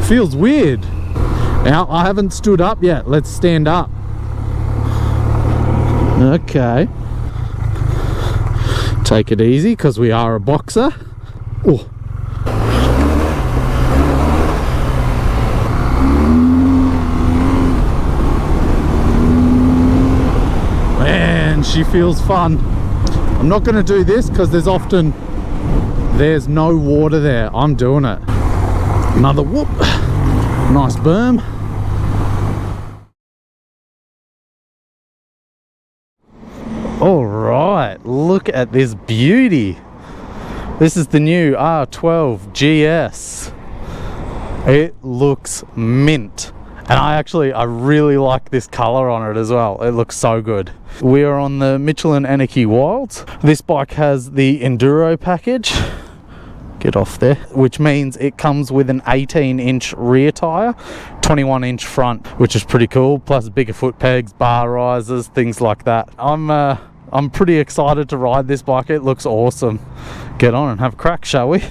Feels weird. Now, I haven't stood up yet. Let's stand up. Okay. Take it easy, because we are a boxer. Oh. Man, she feels fun. I'm not going to do this because there's no water there. I'm doing it. Another whoop. Nice berm. All right, look at this beauty. This is the new R12 GS. It looks mint. And I really like this color on it as well. It looks so good. We are on the Michelin Anarchy Wilds. This bike has the Enduro package. Get off there. Which means it comes with an 18-inch rear tire, 21-inch front, which is pretty cool. Plus bigger foot pegs, bar risers, things like that. I'm pretty excited to ride this bike. It looks awesome. Get on and have a crack, shall we?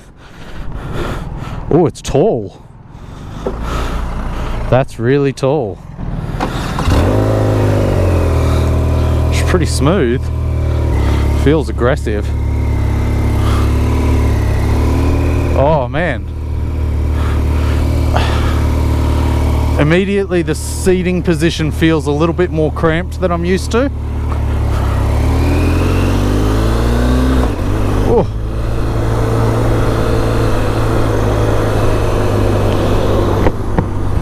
Oh, it's tall. That's really tall. It's pretty smooth. Feels aggressive. Oh man. Immediately the seating position feels a little bit more cramped than I'm used to. Oh.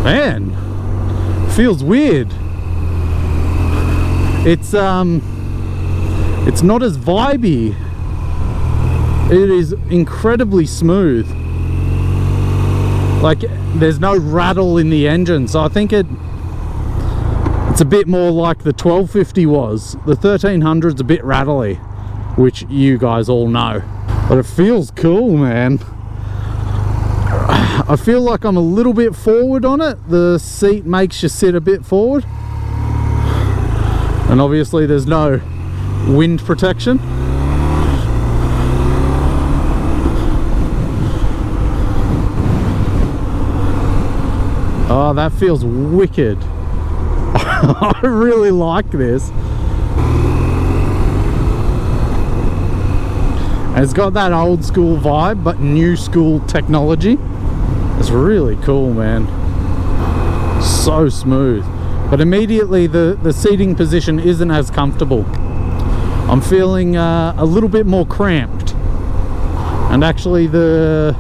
Man, feels weird. It's not as vibey. It is incredibly smooth. Like, there's no rattle in the engine, so I think it's a bit more like the 1250 was. The 1300's a bit rattly, which you guys all know. But it feels cool, man. I feel like I'm a little bit forward on it. The seat makes you sit a bit forward. And obviously there's no wind protection. Oh, that feels wicked. I really like this. And it's got that old school vibe, but new school technology. It's really cool, man. So smooth. But immediately the seating position isn't as comfortable. I'm feeling a little bit more cramped. And actually the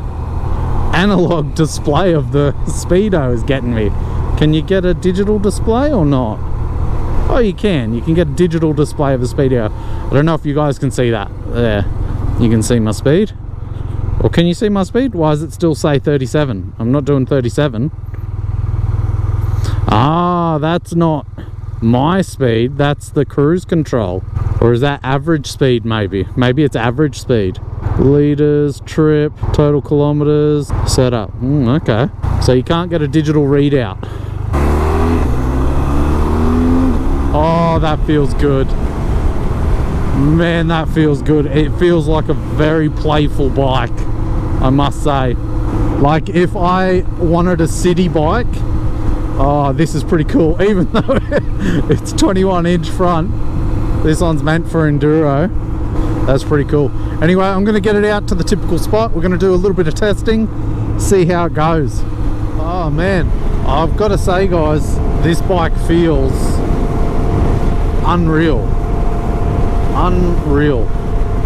analog display of the speedo is getting me. Can you get a digital display or not? Oh, you can get a digital display of the speedo. I don't know if you guys can see that. There, you can see my speed. Or can you see my speed? Why does it still say 37? I'm not doing 37. Ah, that's not my speed, that's the cruise control. Or is that average speed? Maybe it's average speed. Liters, trip, total kilometers, setup. Okay, so you can't get a digital readout. Oh, that feels good, man. That feels good. It feels like a very playful bike, I must say. Like, if I wanted a city bike, oh, this is pretty cool. Even though it's 21-inch front, this one's meant for enduro. That's pretty cool. Anyway, I'm going to get it out to the typical spot. We're going to do a little bit of testing, see how it goes. Oh man, I've got to say guys, this bike feels unreal. Unreal.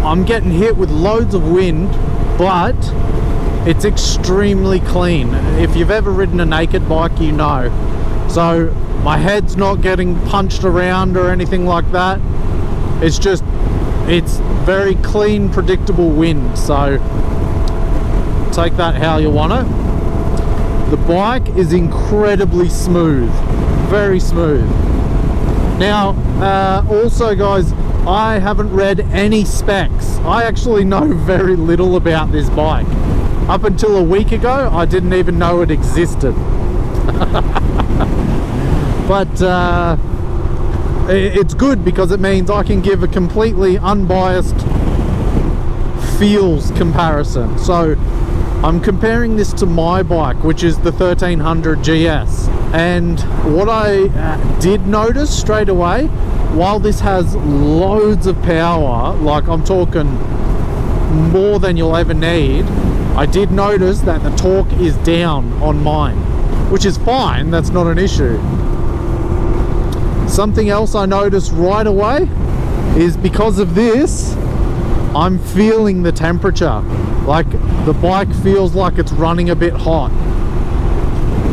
I'm getting hit with loads of wind, but it's extremely clean. If you've ever ridden a naked bike, you know. So my head's not getting punched around or anything like that. It's just, it's very clean, predictable wind. So take that how you want it. The bike is incredibly smooth, very smooth. Now, also guys, I haven't read any specs. I actually know very little about this bike. Up until a week ago, I didn't even know it existed. But it's good because it means I can give a completely unbiased feels comparison. So I'm comparing this to my bike, which is the 1300 GS, and what I did notice straight away, while this has loads of power, like I'm talking more than you'll ever need, I did notice that the torque is down on mine, which is fine, that's not an issue. Something else I noticed right away is because of this, I'm feeling the temperature. Like the bike feels like it's running a bit hot.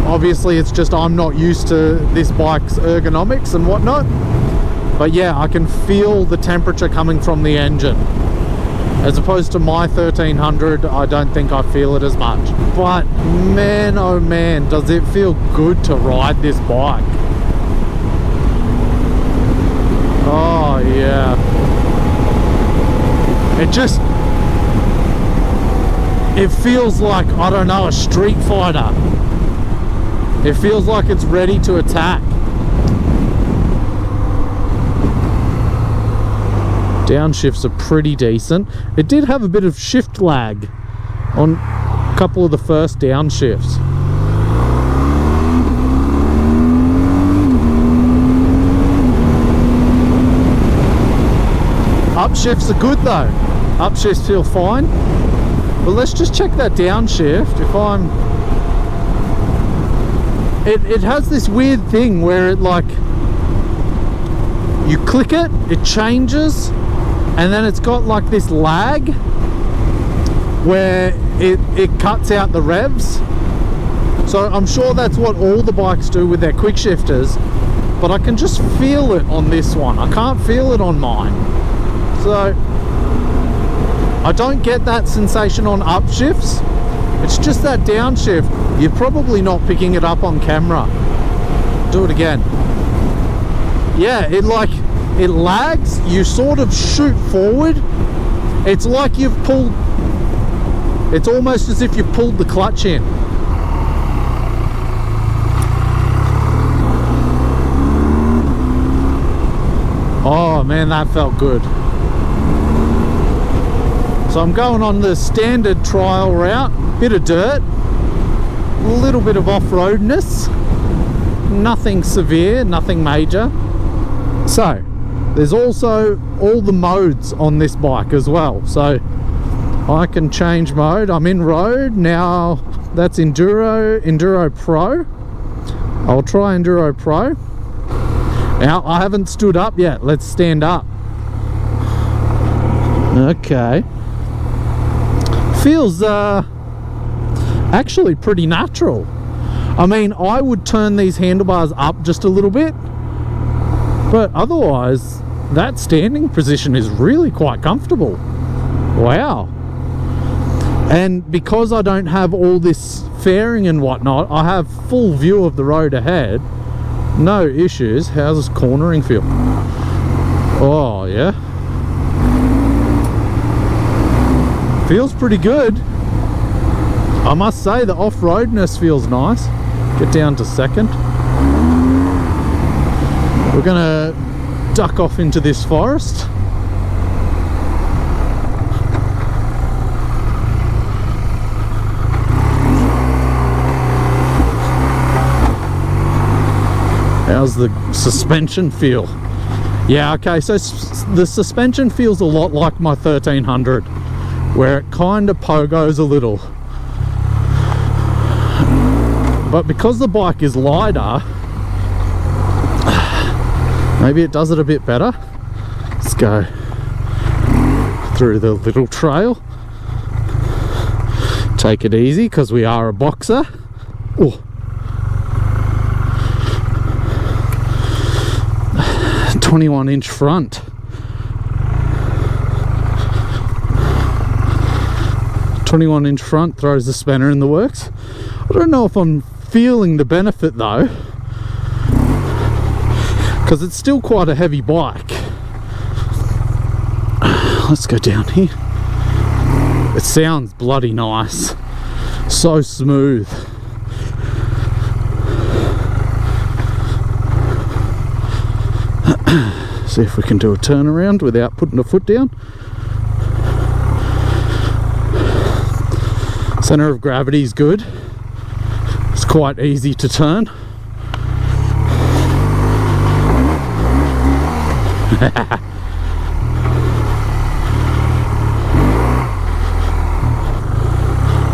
Obviously it's just I'm not used to this bike's ergonomics and whatnot, but yeah, I can feel the temperature coming from the engine. As opposed to my 1300, I don't think I feel it as much. But man, oh man, does it feel good to ride this bike. Oh yeah. It feels like, I don't know, a street fighter. It feels like it's ready to attack. Downshifts are pretty decent. It did have a bit of shift lag on a couple of the first downshifts. Upshifts are good though. Upshifts feel fine. But let's just check that downshift. If I'm... It has this weird thing where it like... You click it, it changes, and then it's got like this lag where it cuts out the revs. So I'm sure that's what all the bikes do with their quick shifters, but I can just feel it on this one. I can't feel it on mine. So I don't get that sensation on upshifts. It's just that downshift. You're probably not picking it up on camera. Do it again. Yeah, it lags. You sort of shoot forward. It's like you've pulled, it's almost as if you pulled the clutch in. Oh man, that felt good. So I'm going on the standard trial route, bit of dirt, a little bit of off-roadness, nothing severe, nothing major. So there's also all the modes on this bike as well, so I can change mode. I'm in road now. That's Enduro Pro. I'll try Enduro Pro. Now I haven't stood up yet. Let's stand up. Okay, feels actually pretty natural. I mean, I would turn these handlebars up just a little bit, but otherwise that standing position is really quite comfortable. Wow. And because I don't have all this fairing and whatnot, I have full view of the road ahead. No issues. How's this cornering feel? Oh yeah, feels pretty good. I must say the off-roadness feels nice. Get down to second. We're gonna duck off into this forest. How's the suspension feel? Yeah, okay, so the suspension feels a lot like my 1300, where it kind of pogos a little. But because the bike is lighter, maybe it does it a bit better. Let's go through the little trail. Take it easy because we are a boxer. Oh. 21-inch front. 21-inch front throws the spanner in the works. I don't know if I'm feeling the benefit though, because it's still quite a heavy bike. Let's go down here. It sounds bloody nice. So smooth. See if we can do a turnaround without putting a foot down. Center of gravity is good. It's quite easy to turn.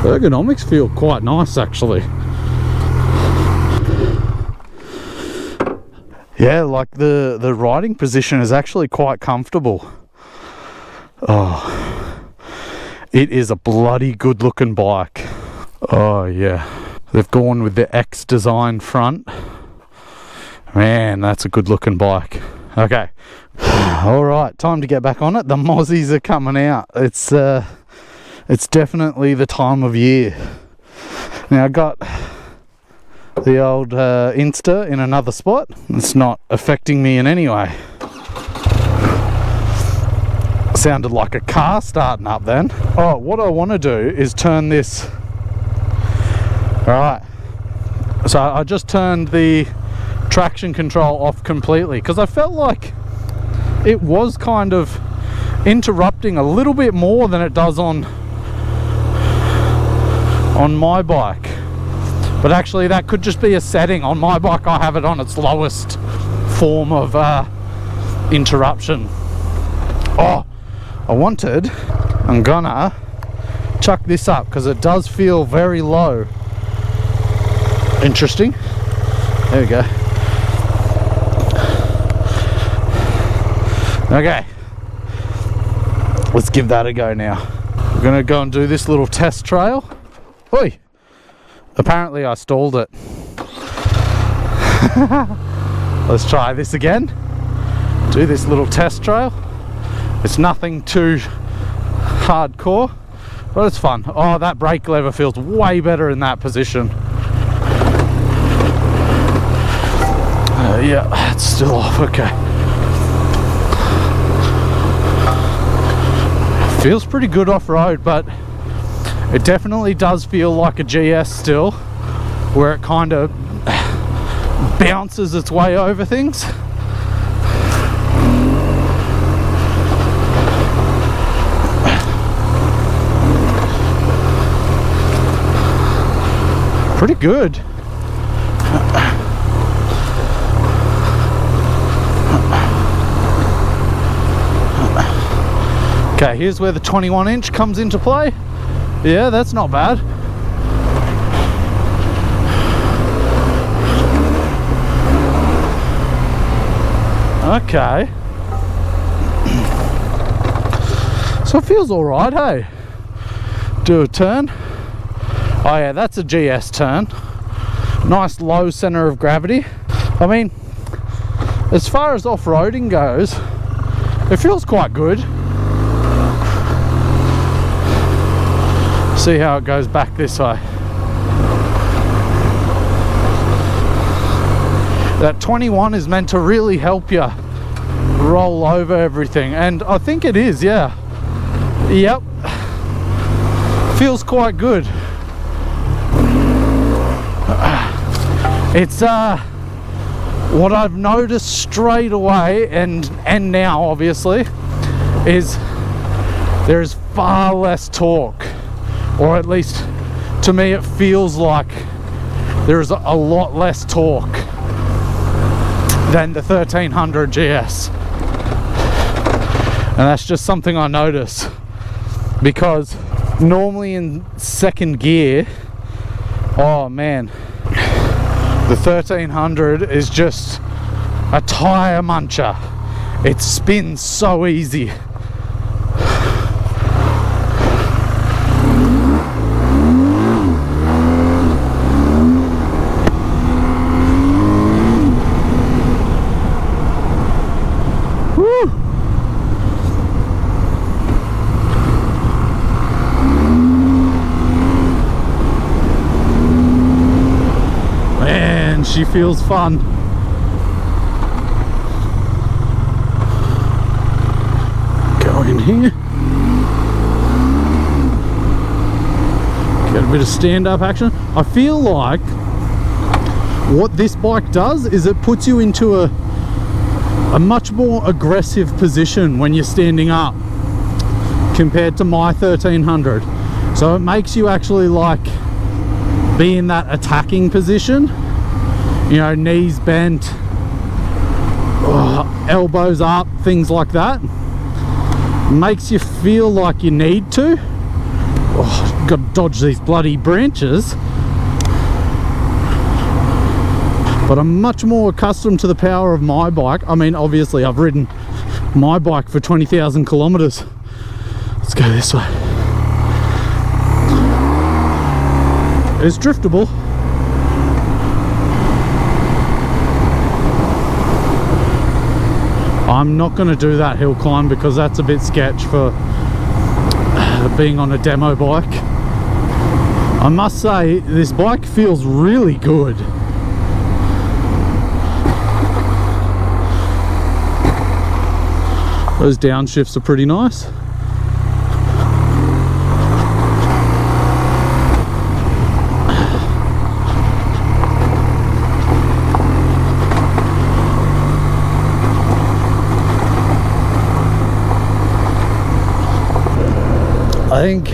Ergonomics feel quite nice actually. Yeah, like the riding position is actually quite comfortable. Oh, it is a bloody good looking bike. Oh yeah, they've gone with the X design front. Man, that's a good looking bike. Okay, all right, time to get back on it. The mozzies are coming out. It's definitely the time of year. Now I got the old Insta in another spot. It's not affecting me in any way. Sounded like a car starting up then. Oh, what I want to do is turn this. Alright, so I just turned the traction control off completely because I felt like it was kind of interrupting a little bit more than it does on my bike. But actually that could just be a setting. On my bike I have it on its lowest form of interruption. Oh, I'm gonna chuck this up because it does feel very low. Interesting. There we go. Okay, let's give that a go now. We're gonna go and do this little test trail. Oi! Apparently I stalled it. Let's try this again. Do this little test trail. It's nothing too hardcore, but it's fun. Oh, that brake lever feels way better in that position. Yeah, it's still off. Okay. Feels pretty good off-road, but it definitely does feel like a GS still, where it kind of bounces its way over things. Pretty good. Okay, here's where the 21-inch comes into play. Yeah, that's not bad. Okay. So it feels all right, hey? Do a turn. Oh yeah, that's a GS turn. Nice low center of gravity. I mean, as far as off-roading goes, it feels quite good. See how it goes back this way. That 21 is meant to really help you roll over everything, and I think it is, yeah. Yep. Feels quite good. It's what I've noticed straight away and now obviously is there is far less torque, or at least to me it feels like there is a lot less torque than the 1300 GS. And that's just something I notice, because normally in second gear, oh man, the 1300 is just a tire muncher. It spins so easy. She feels fun. Go in here. Get a bit of stand-up action. I feel like what this bike does is it puts you into a much more aggressive position when you're standing up compared to my 1300. So it makes you actually like be in that attacking position, you know, knees bent, elbows up, things like that. Makes you feel like you need to. Got to dodge these bloody branches. But I'm much more accustomed to the power of my bike. I mean, obviously I've ridden my bike for 20,000 kilometers. Let's go this way. It's driftable. I'm not going to do that hill climb because that's a bit sketch for being on a demo bike. I must say, this bike feels really good. Those downshifts are pretty nice. I think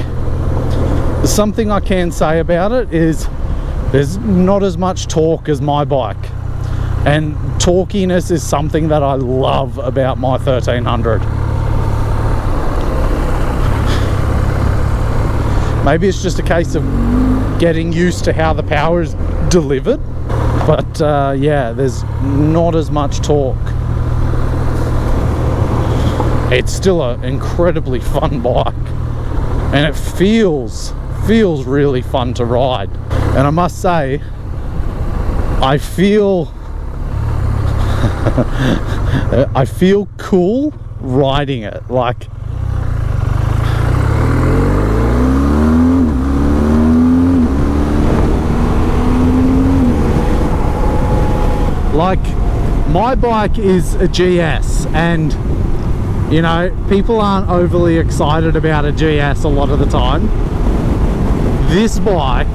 something I can say about it is there's not as much torque as my bike, and torquiness is something that I love about my 1300. Maybe it's just a case of getting used to how the power is delivered, but yeah, there's not as much torque. It's still an incredibly fun bike, and it feels really fun to ride. And I must say, I feel I feel cool riding it. Like my bike is a GS, and you know, people aren't overly excited about a GS a lot of the time. This bike,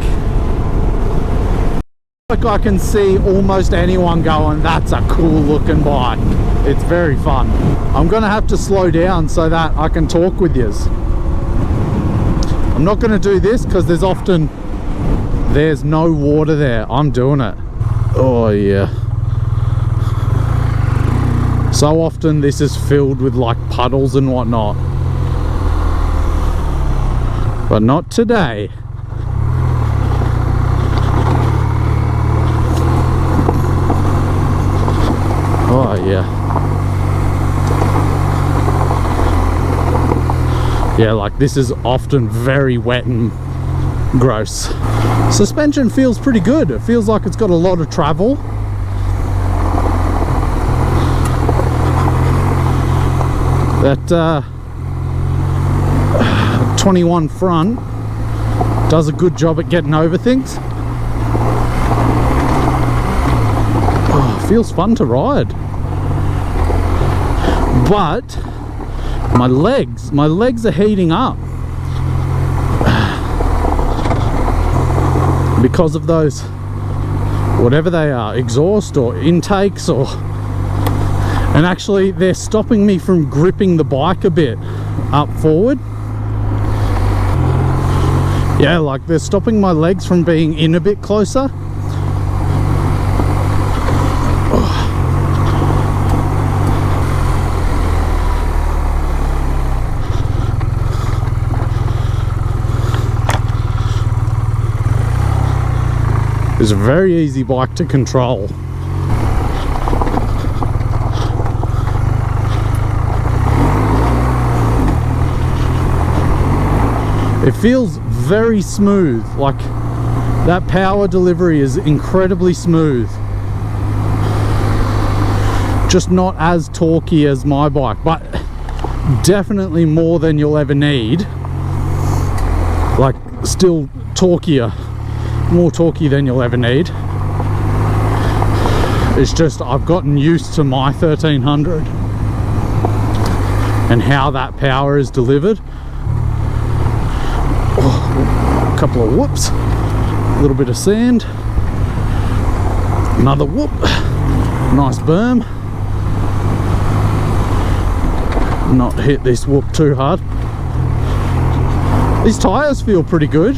like, I can see almost anyone going, that's a cool looking bike. It's very fun. I'm gonna have to slow down so that I can talk with yous. I'm not gonna do this because there's no water there. I'm doing it. Oh yeah. So often this is filled with like puddles and whatnot, but not today. Oh yeah. Yeah, like this is often very wet and gross. Suspension feels pretty good. It feels like it's got a lot of travel. That 21 front does a good job at getting over things. Oh, feels fun to ride. But my legs are heating up because of those, whatever they are, exhaust or intakes, or, and actually they're stopping me from gripping the bike a bit up forward. Yeah, like they're stopping my legs from being in a bit closer. It's a very easy bike to control. It feels very smooth, like that power delivery is incredibly smooth. Just not as torquey as my bike, but definitely more than you'll ever need. Like still torqueier. More torquey than you'll ever need. It's just I've gotten used to my 1300 and how that power is delivered. Oh, a couple of whoops, a little bit of sand, another whoop, nice berm. Not hit this whoop too hard. These tyres feel pretty good.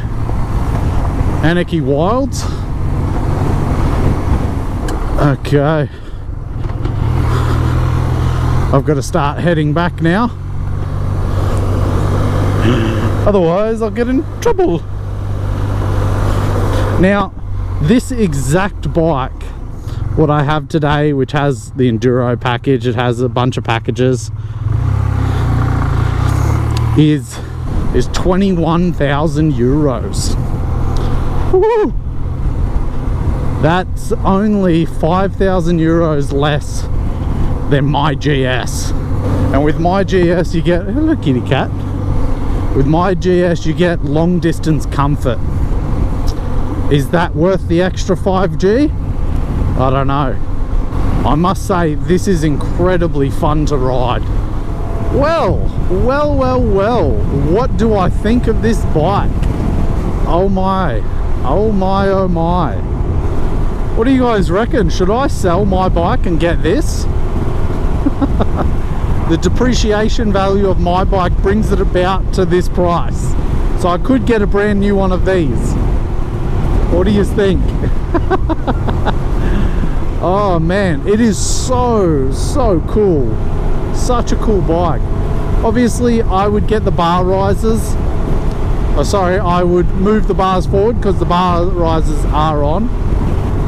Anarchy Wilds. Okay. I've got to start heading back now. Otherwise, I'll get in trouble. Now, this exact bike, what I have today, which has the Enduro package, it has a bunch of packages, is 21,000 euros. Woo! That's only 5,000 euros less than my GS. And with my GS you get, hello kitty cat, with my GS you get long distance comfort. Is that worth the extra 5G? I don't know. I must say this is incredibly fun to ride. Well, what do I think of this bike? Oh my, oh my, oh my. What do you guys reckon? Should I sell my bike and get this? The depreciation value of my bike brings it about to this price. So I could get a brand new one of these. What do you think? Oh man, it is so cool. Such a cool bike. Obviously I would get the bar risers. Oh sorry, I would move the bars forward because the bar risers are on,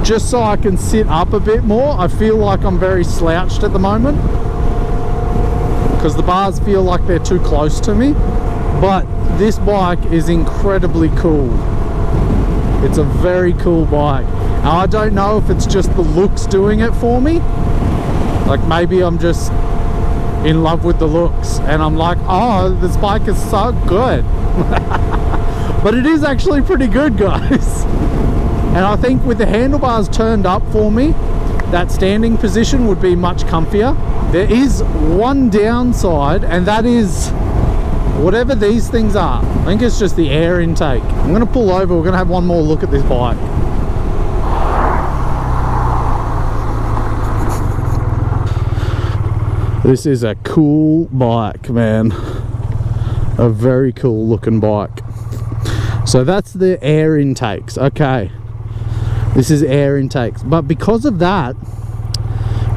just so I can sit up a bit more. I feel like I'm very slouched at the moment because the bars feel like they're too close to me. But this bike is incredibly cool. It's a very cool bike. Now, I don't know if it's just the looks doing it for me. Like maybe I'm just in love with the looks and I'm like, oh, this bike is so good. But it is actually pretty good, guys. And I think with the handlebars turned up for me, that standing position would be much comfier. There is one downside, and that is whatever these things are. I think it's just the air intake. I'm going to pull over. We're going to have one more look at this bike. This is a cool bike, man. A very cool looking bike. So that's the air intakes. Okay. This is air intakes. But because of that,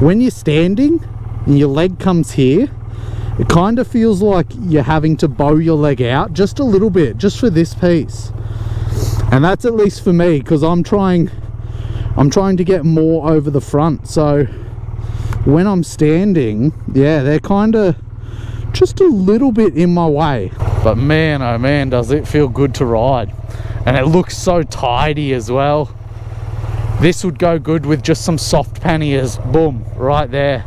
when you're standing and your leg comes here, it kind of feels like you're having to bow your leg out just a little bit, just for this piece. And that's at least for me, because I'm trying to get more over the front. So when I'm standing, yeah, they're kind of just a little bit in my way. But man, oh man, does it feel good to ride. And it looks so tidy as well. This would go good with just some soft panniers. Boom, right there.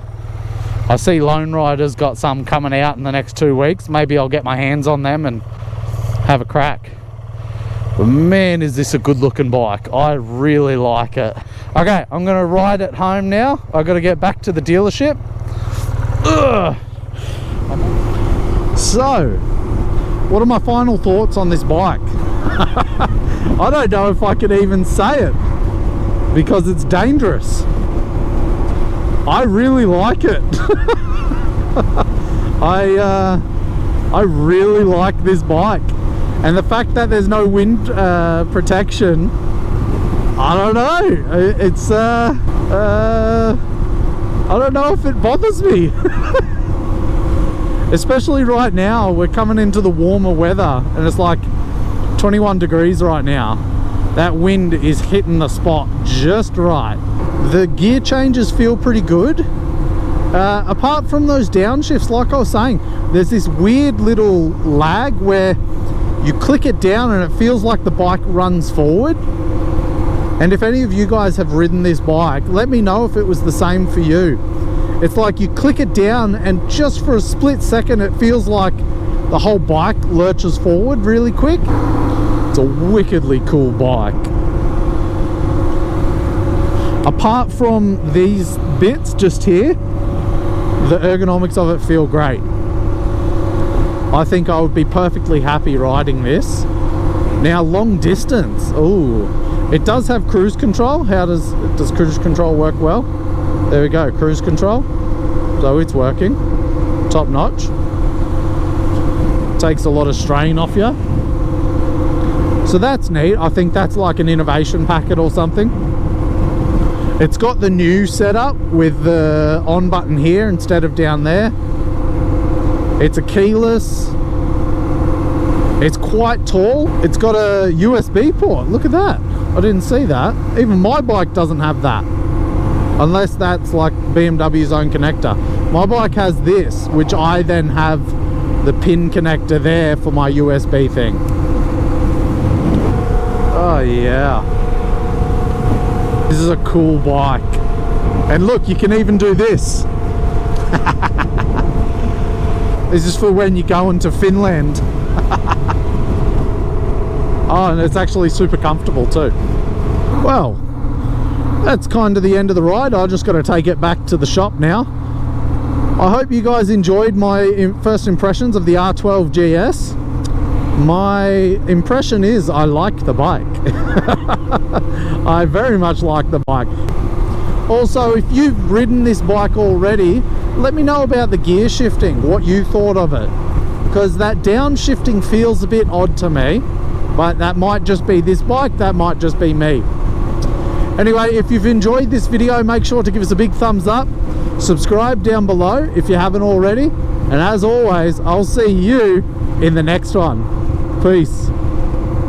I see Lone Rider's got some coming out in the next 2 weeks. Maybe I'll get my hands on them and have a crack. But man, is this a good looking bike. I really like it. Okay, I'm gonna ride it home now. I've got to get back to the dealership. Ugh. So, what are my final thoughts on this bike? I don't know if I could even say it, because it's dangerous. I really like it. I really like this bike, and the fact that there's no wind protection, I don't know. It's I don't know if it bothers me. Especially right now, we're coming into the warmer weather and it's like 21 degrees right now. That wind is hitting the spot just right. The gear changes feel pretty good. Apart from those downshifts, like I was saying, there's this weird little lag where you click it down and it feels like the bike runs forward. And if any of you guys have ridden this bike, let me know if it was the same for you. It's like you click it down and just for a split second it feels like the whole bike lurches forward really quick. It's a wickedly cool bike. Apart from these bits just here, the ergonomics of it feel great. I think I would be perfectly happy riding this. Now long distance, oh, it does have cruise control. How does cruise control work? Well, there we go, cruise control. So it's working, top notch. Takes a lot of strain off you. So that's neat. I think that's like an innovation packet or something. It's got the new setup with the on button here instead of down there. It's a keyless. It's quite tall. It's got a USB port. Look at that. I didn't see that. Even my bike doesn't have that. Unless that's like BMW's own connector. My bike has this, which I then have the pin connector there for my USB thing. Oh yeah. This is a cool bike. And look, you can even do this. This is for when you go into Finland. Oh, and it's actually super comfortable too. Well, that's kind of the end of the ride. I just got to take it back to the shop now. I hope you guys enjoyed my first impressions of the R12 GS. My impression is I like the bike. I very much like the bike. Also, if you've ridden this bike already, let me know about the gear shifting, what you thought of it. Because that downshifting feels a bit odd to me. But that might just be this bike, that might just be me. Anyway, if you've enjoyed this video, make sure to give us a big thumbs up. Subscribe down below if you haven't already. And as always, I'll see you in the next one. Peace.